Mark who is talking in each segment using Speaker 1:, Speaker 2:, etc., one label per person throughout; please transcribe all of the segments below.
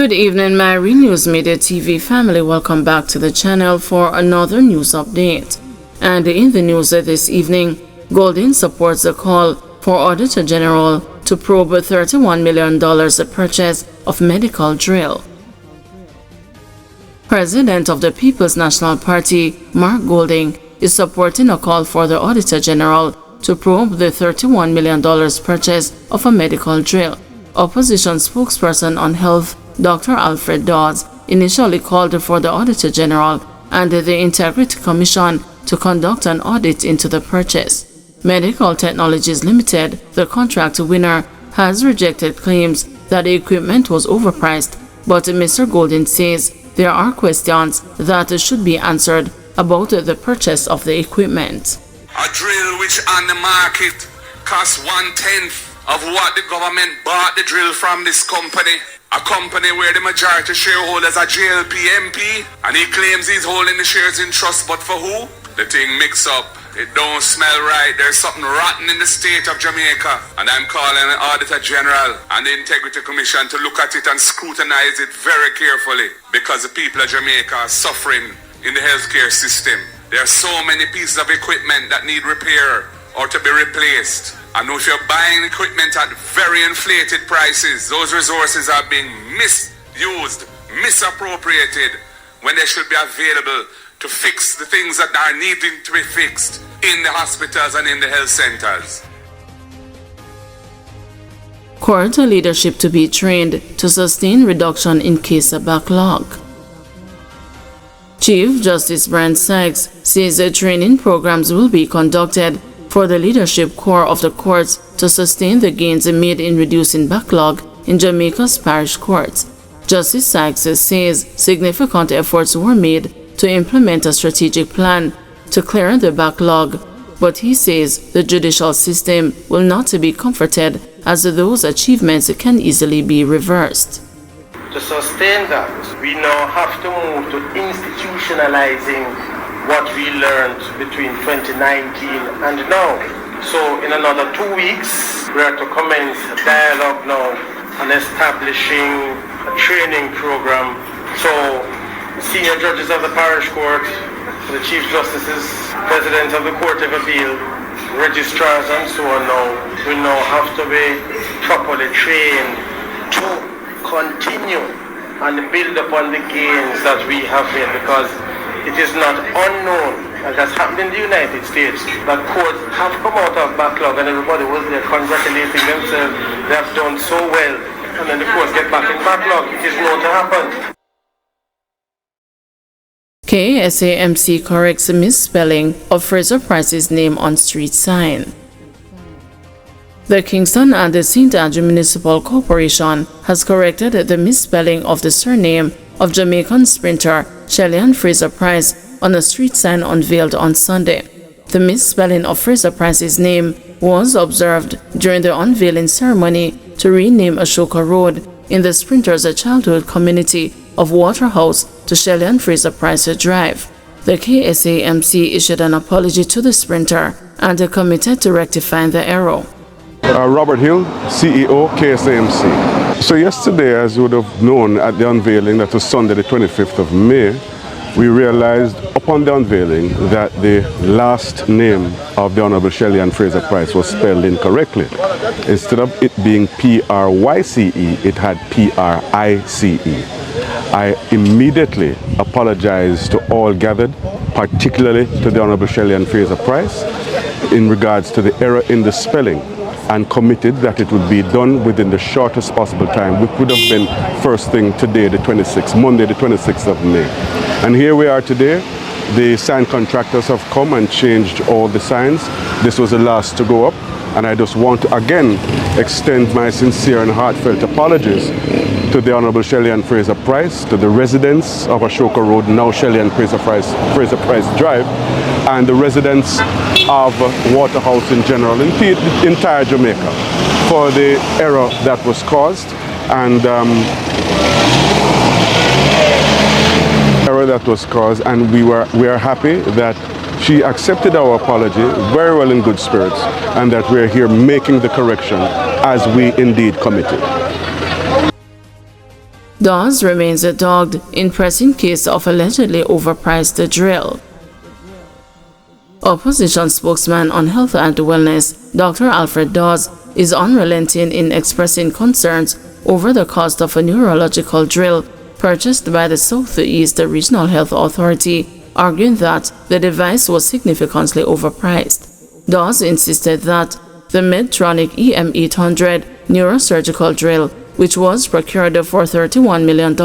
Speaker 1: Good evening, my Real News Media TV family. Welcome back to the channel for another news update. And in the news this evening, Golden supports the call for Auditor General to probe $31 million purchase of medical drill. President of the People's National Party, Mark Golding, is supporting a call for the Auditor General to probe the $31 million purchase of a medical drill. Opposition spokesperson on health, Dr. Alfred Dawes, initially called for the Auditor General and the Integrity Commission to conduct an audit into the purchase. Medical Technologies Limited, the contract winner, has rejected claims that the equipment was overpriced, but Mr. Golden says there are questions that should be answered about the purchase of the equipment.
Speaker 2: A drill which on the market costs 1/10 of what the government bought the drill from this company. A company where the majority shareholders are JLP MP, and he claims he's holding the shares in trust, but for who? The thing mix up. It don't smell right. There's something rotten in the state of Jamaica, and I'm calling the Auditor General and the Integrity Commission to look at it and scrutinize it very carefully, because the people of Jamaica are suffering in the healthcare system. There are so many pieces of equipment that need repair or to be replaced. And if you're buying equipment at very inflated prices, those resources are being misused, misappropriated, when they should be available to fix the things that are needing to be fixed in the hospitals and in the health centers.
Speaker 1: Court leadership to be trained to sustain reduction in case backlog. Chief Justice Brent Sykes says the training programs will be conducted for the leadership core of the courts to sustain the gains made in reducing backlog in Jamaica's parish courts. Justice Sykes says significant efforts were made to implement a strategic plan to clear the backlog, but he says the judicial system will not be comforted as those achievements can easily be reversed.
Speaker 3: To sustain that, we now have to move to institutionalizing what we learned between 2019 and now. So in another 2 weeks, we are to commence a dialogue now on establishing a training program. So senior judges of the parish court, the chief justices, president of the court of appeal, registrars and so on now will now have to be properly trained to continue and build upon the gains that we have made, because it is not unknown, as has happened in the United States, that courts have come out of backlog and everybody was there congratulating themselves. They have done so well, and then the courts get back in backlog. It is known to happen.
Speaker 1: KSAMC corrects misspelling of Fraser Price's name on street sign. The Kingston and the St. Andrew Municipal Corporation has corrected the misspelling of the surname of Jamaican sprinter Shellyan Fraser Price on a street sign unveiled on Sunday. The misspelling of Fraser Price's name was observed during the unveiling ceremony to rename Ashoka Road in the sprinter's childhood community of Waterhouse to Shellyan Fraser Price Drive. The KSAMC issued an apology to the sprinter and committed to rectifying the error.
Speaker 4: Robert Hill, CEO, KSAMC. So yesterday, as you would have known at the unveiling, that was Sunday the 25th of May, we realized upon the unveiling that the last name of the Honorable Shellyan Fraser Price was spelled incorrectly. Instead of it being P-R-Y-C-E, it had P-R-I-C-E. I immediately apologized to all gathered, particularly to the Honorable Shellyan Fraser Price, in regards to the error in the spelling, and committed that it would be done within the shortest possible time, which would have been first thing today, the 26th, Monday the 26th of May. And here we are today. The sign contractors have come and changed all the signs. This was the last to go up, and I just want to again extend my sincere and heartfelt apologies to the Honorable Shellyan Fraser Price, to the residents of Ashoka Road, now Shellyan Fraser Price Drive, and the residents of Waterhouse in general, indeed the entire Jamaica, for the error that was caused, and we are happy that she accepted our apology very well in good spirits, and that we are here making the correction as we indeed committed.
Speaker 1: Dawes remains dogged in pressing case of allegedly overpriced drill. Opposition spokesman on health and wellness, Dr. Alfred Dawes, is unrelenting in expressing concerns over the cost of a neurological drill purchased by the Southeast Regional Health Authority, arguing that the device was significantly overpriced. Dawes insisted that the Medtronic EM800 neurosurgical drill, which was procured for $31 million,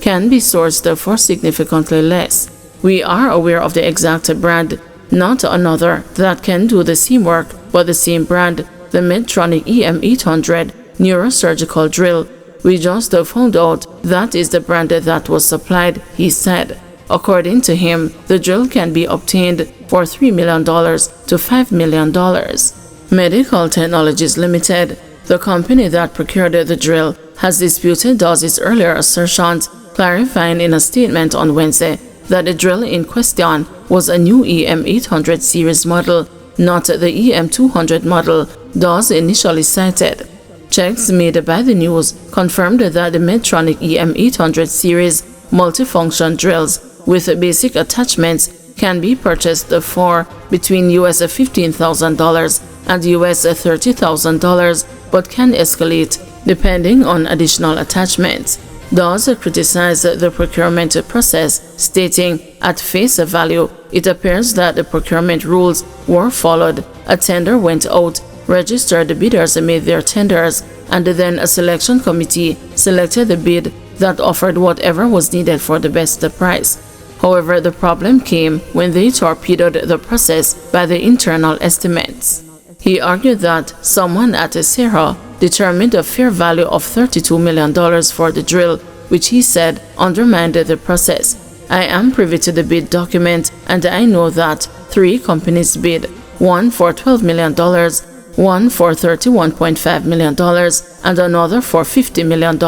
Speaker 1: can be sourced for significantly less. We are aware of the exact brand, not another that can do the same work, but the same brand, the Medtronic EM800 neurosurgical drill. We just found out that is the brand that was supplied, he said. According to him, the drill can be obtained for $3 million to $5 million. Medical Technologies Limited, the company that procured the drill, has disputed Dawes' earlier assertions, clarifying in a statement on Wednesday that the drill in question was a new EM800 series model, not the EM200 model Dawes initially cited. Checks made by the news confirmed that the Medtronic EM800 series multifunction drills with basic attachments can be purchased for between US $15,000 and US $30,000, but can escalate depending on additional attachments. Dawes criticized the procurement process, stating, "At face value, it appears that the procurement rules were followed. A tender went out, registered bidders made their tenders, and then a selection committee selected the bid that offered whatever was needed for the best price. However, the problem came when they torpedoed the process by the internal estimates." He argued that someone at Serra determined a fair value of $32 million for the drill, which he said undermined the process. "I am privy to the bid document, and I know that 3 companies bid, one for $12 million, one for $31.5 million, and another for $50 million,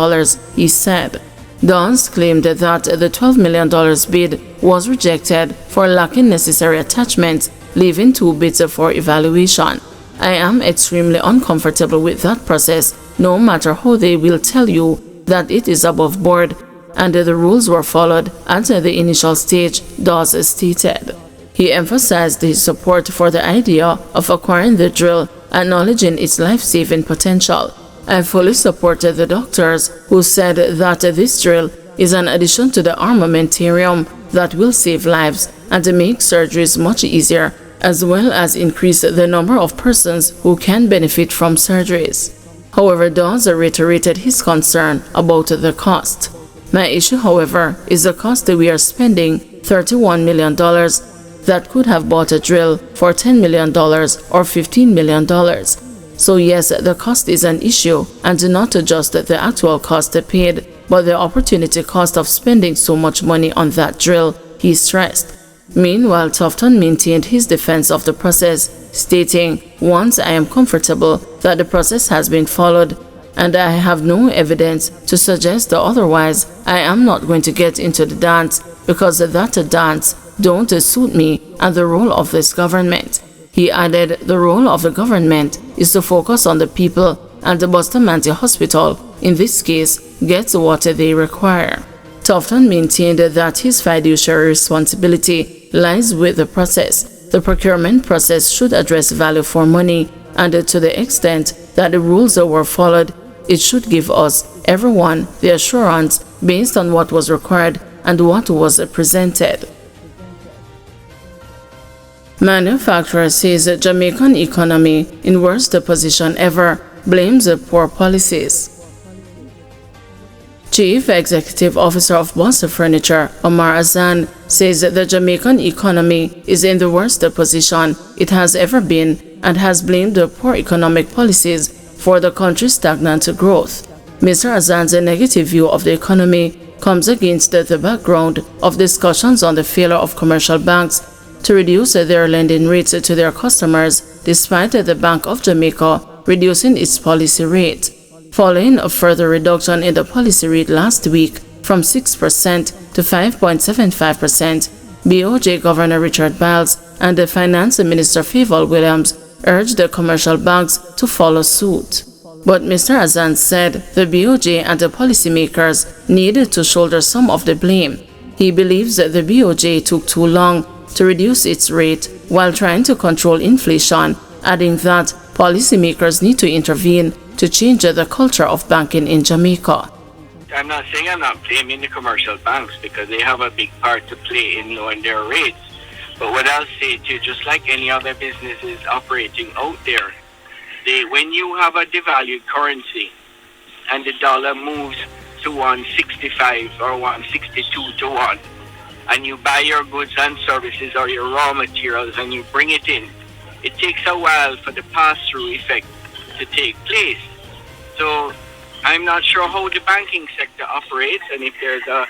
Speaker 1: he said. Dawes claimed that the $12 million bid was rejected for lacking necessary attachments, leaving 2 bids for evaluation. "I am extremely uncomfortable with that process, no matter how they will tell you that it is above board, and the rules were followed at the initial stage," Dawes stated. He emphasized his support for the idea of acquiring the drill, acknowledging its life-saving potential. "I fully supported the doctors who said that this drill is an addition to the armamentarium that will save lives and make surgeries much easier, as well as increase the number of persons who can benefit from surgeries." However, Dawes reiterated his concern about the cost. "My issue, however, is the cost that we are spending $31 million that could have bought a drill for $10 million or $15 million. So yes, the cost is an issue, and not just the actual cost paid, but the opportunity cost of spending so much money on that drill," he stressed. Meanwhile, Tufton maintained his defense of the process, stating, "Once I am comfortable that the process has been followed, and I have no evidence to suggest otherwise, I am not going to get into the dance, because that dance don't suit me and the role of this government." He added, "The role of the government is to focus on the people, and the Bustamante Hospital, in this case, gets what they require." Tufton maintained that his fiduciary responsibility lies with the process. The procurement process should address value for money, and to the extent that the rules were followed, it should give us, everyone, the assurance based on what was required and what was presented. Manufacturer says Jamaican economy in worst position ever, blames poor policies. Chief Executive Officer of Boss Furniture, Omar Azan, says the Jamaican economy is in the worst position it has ever been and has blamed the poor economic policies for the country's stagnant growth. Mr. Azan's negative view of the economy comes against the background of discussions on the failure of commercial banks to reduce their lending rates to their customers, despite the Bank of Jamaica reducing its policy rate. Following a further reduction in the policy rate last week from 6% to 5.75%, BOJ Governor Richard Biles and the Finance Minister Favour Williams urged the commercial banks to follow suit. But Mr. Azan said the BOJ and the policymakers needed to shoulder some of the blame. He believes that the BOJ took too long to reduce its rate while trying to control inflation, adding that policymakers need to intervene to change the culture of banking in Jamaica.
Speaker 5: I'm not saying I'm not blaming the commercial banks because they have a big part to play in lowering their rates. But what I'll say to you, just like any other businesses operating out there, when you have a devalued currency and the dollar moves to 165 or 162 to 1, and you buy your goods and services or your raw materials and you bring it in, it takes a while for the pass-through effect to take place. So I'm not sure how the banking sector operates and if there's a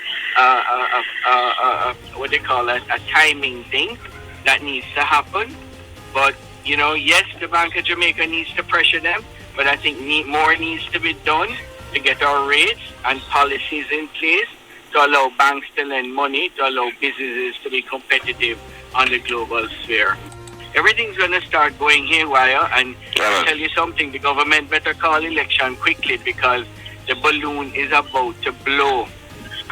Speaker 5: timing thing that needs to happen. But, you know, yes, the Bank of Jamaica needs to pressure them, but I think more needs to be done to get our rates and policies in place to allow banks to lend money, to allow businesses to be competitive on the global sphere. Everything's going to start going haywire, and I'll tell you something, the government better call election quickly because the balloon is about to blow.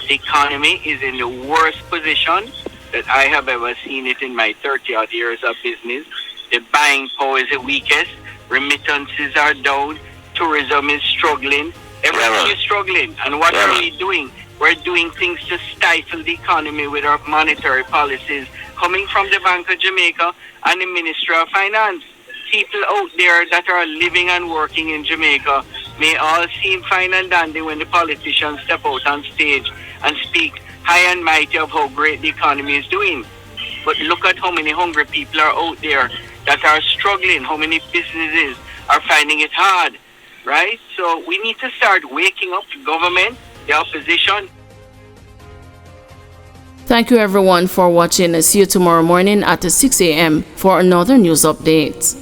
Speaker 5: The economy is in the worst position that I have ever seen it in my 30-odd years of business. The buying power is the weakest, remittances are down, tourism is struggling, everything is struggling. And what are we doing? We're doing things to stifle the economy with our monetary policies coming from the Bank of Jamaica and the Ministry of Finance. People out there that are living and working in Jamaica may all seem fine and dandy when the politicians step out on stage and speak high and mighty of how great the economy is doing. But look at how many hungry people are out there that are struggling, how many businesses are finding it hard, right? So we need to start waking up the government, the opposition.
Speaker 1: Thank you everyone for watching. See you tomorrow morning at 6 a.m. for another news update.